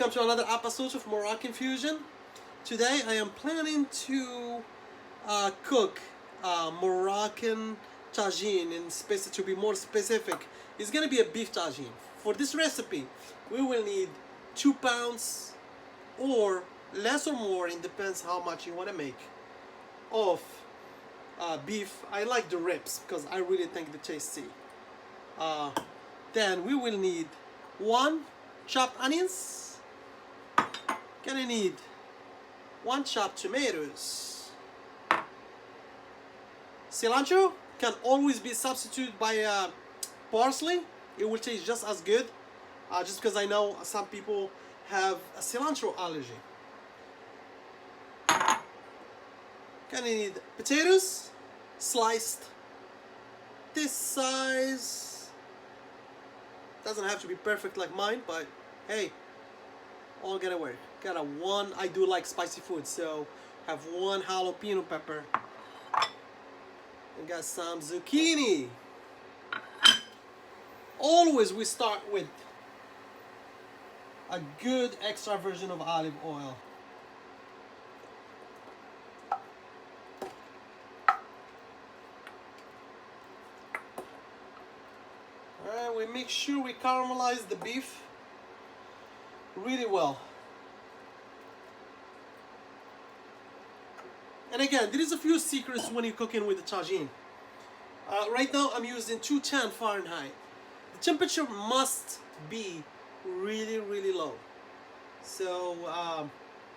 welcome to another episode of Moroccan Fusion. Today I am planning to cook Moroccan tagine, and to be more specific, it's going to be a beef tagine. For this recipe, we will need 2 pounds or less or more, it depends how much you want to make, of beef. I like the ribs because I really think they tasty. Then we will need 1 chopped onions. Gonna need 1 chopped tomatoes. Cilantro can always be substituted by parsley. It will taste just as good. Just because I know some people have a cilantro allergy. Gonna need potatoes, sliced this size. Doesn't have to be perfect like mine, but hey, all gonna work. Got I do like spicy food, so have 1 jalapeno pepper. And got some zucchini. Always we start with a good extra virgin of olive oil. Alright, we make sure we caramelize the beef really well. And again, there is a few secrets when you're cooking with the tagine. Right now I'm using 210 Fahrenheit. The temperature must be really low. So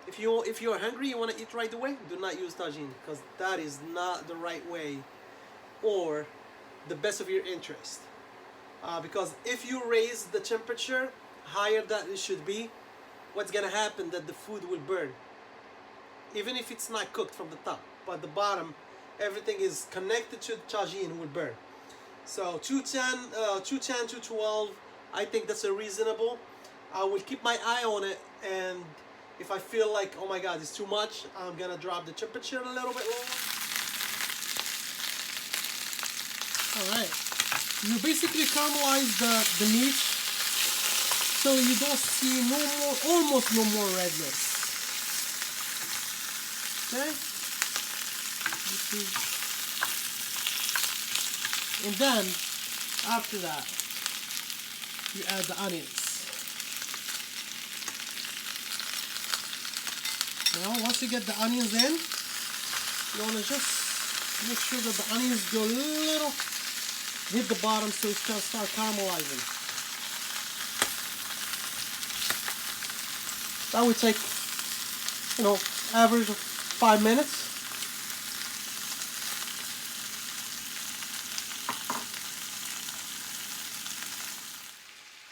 if you're hungry, you want to eat right away, do not use tagine, because that is not the right way or the best of your interest. Because if you raise the temperature higher than it should be, what's gonna happen that the food will burn, even if it's not cooked from the top, but the bottom, everything is connected to the tagine, will burn. So 212, I think that's a reasonable. I will keep my eye on it, and if I feel like, oh my god, it's too much, I'm gonna drop the temperature a little bit lower. Alright, you basically caramelize the meat so you don't see almost no more redness. Okay? And then, after that, you add the onions. Now, once you get the onions in, you want to just make sure that the onions go a little, hit the bottom so it's going to start caramelizing. That would take, average of 5 minutes.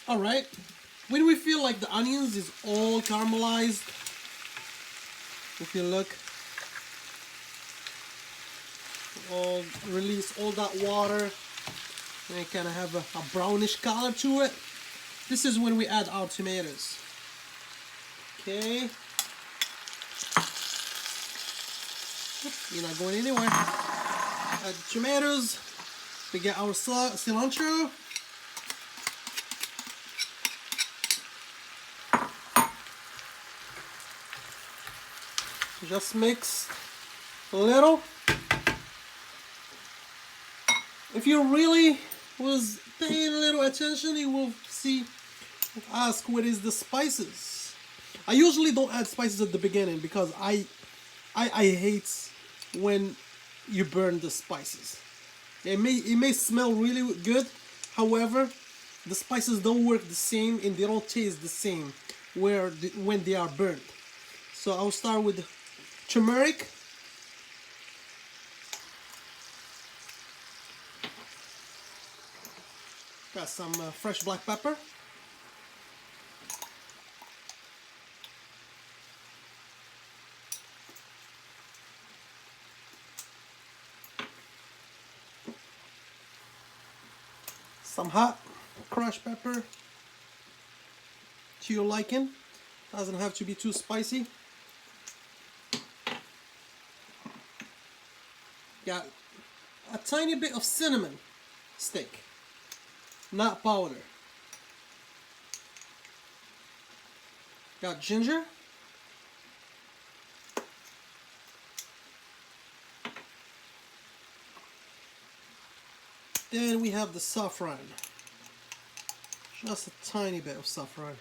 Alright, when we feel like the onions is all caramelized, if you look, all release all that water, and it kind of have a brownish color to it. This is when we add our tomatoes. Okay, you're not going anywhere. Add the tomatoes. We get our cilantro. Just mix a little. If you really was paying a little attention, you will ask what is the spices. I usually don't add spices at the beginning because I hate when you burn the spices. It may smell really good, however, the spices don't work the same and they don't taste the same when they are burnt. So I'll start with turmeric. Got some fresh black pepper. Some hot crushed pepper to your liking. Doesn't have to be too spicy. Got a tiny bit of cinnamon stick, not powder. Got ginger. Then we have the saffron. Just a tiny bit of saffron.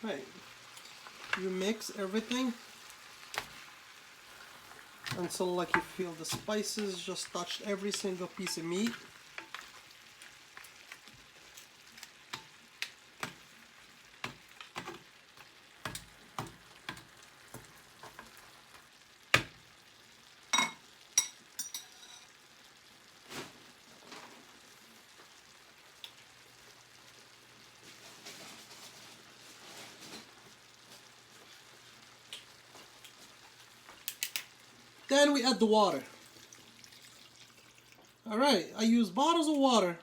Right. You mix everything until like you feel the spices just touched every single piece of meat. Then we add the water. Alright, I use bottles of water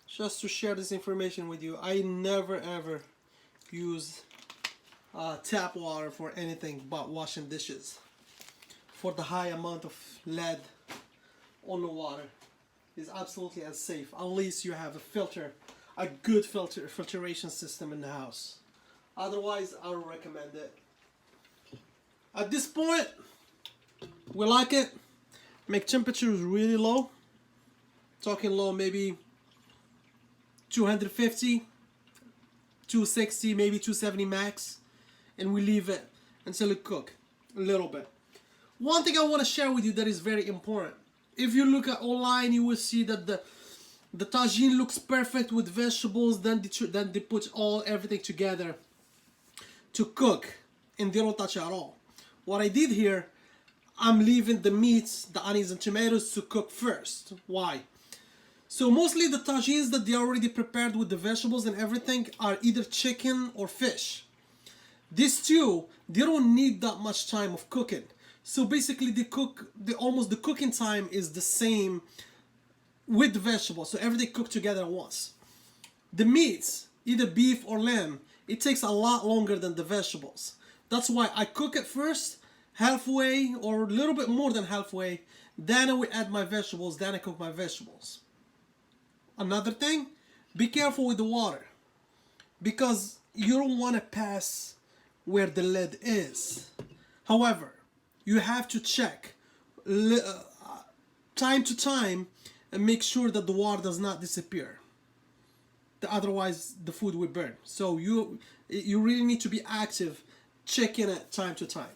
just to share this information with you. I never ever use tap water for anything but washing dishes. For the high amount of lead on the water is absolutely unsafe unless you have a filter, a good filtration system in the house. Otherwise, I don't recommend it. At this point, we like it. Make temperatures really low. Talking low, maybe 250, 260, maybe 270 max. And we leave it until it cooks a little bit. One thing I want to share with you that is very important. If you look at online, you will see that the tagine looks perfect with vegetables. Then they put everything together to cook, and they don't touch it at all. What I did here, I'm leaving the meats, the onions and tomatoes to cook first. Why? So mostly the tagines that they already prepared with the vegetables and everything are either chicken or fish. These two, they don't need that much time of cooking. So basically the cooking time is the same with the vegetables. So everything cooked together at once. The meats, either beef or lamb, it takes a lot longer than the vegetables. That's why I cook it first, halfway or a little bit more than halfway. Then I will add my vegetables, then I cook my vegetables. Another thing, be careful with the water. Because you don't want to pass where the lead is. However, you have to check time to time and make sure that the water does not disappear. Otherwise, the food will burn. So you really need to be active, checking it time to time.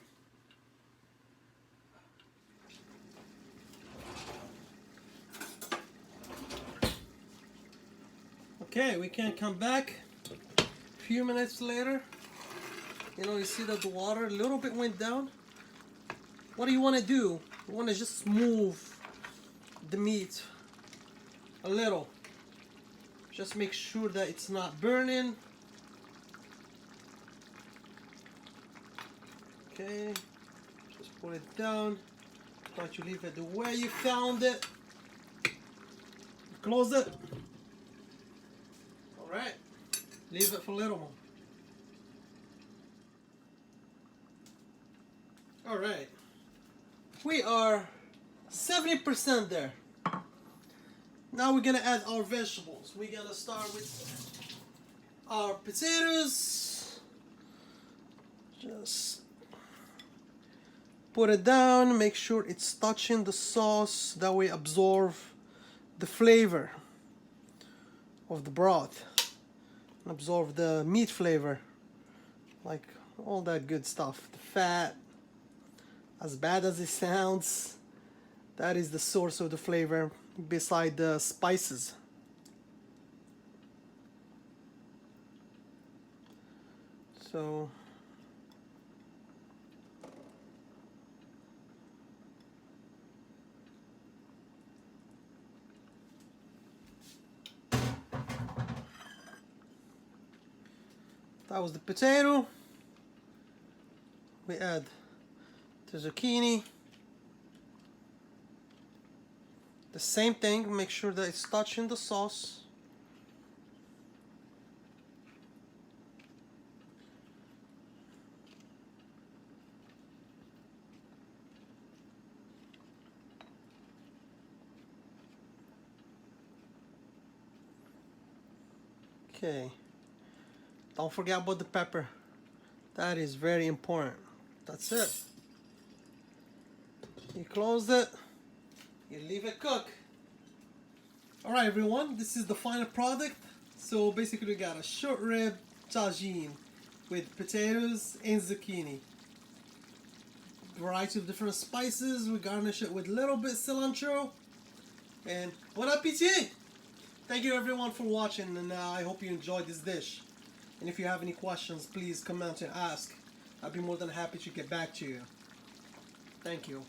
Okay, we can come back a few minutes later. You see that the water a little bit went down. What do you want to do? You want to just move the meat a little. Just make sure that it's not burning. Okay, just put it down. Try to leave it the way you found it. Close it. Alright, leave it for a little more. Alright, we are 70% there. Now we're gonna add our vegetables. We're gonna start with our potatoes. Just put it down, make sure it's touching the sauce, that way absorb the flavor of the broth, absorb the meat flavor, like all that good stuff. The fat, as bad as it sounds, that is the source of the flavor beside the spices. So that was the potato. We add the zucchini. The same thing, make sure that it's touching the sauce. Okay. Don't forget about the pepper. That is very important. That's it. You close it. You leave it cook. Alright everyone, this is the final product. So basically we got a short rib tagine with potatoes and zucchini. Variety of different spices. We garnish it with a little bit cilantro. And bon appetit! Thank you everyone for watching, and I hope you enjoyed this dish. And if you have any questions, please comment and ask. I'll be more than happy to get back to you. Thank you.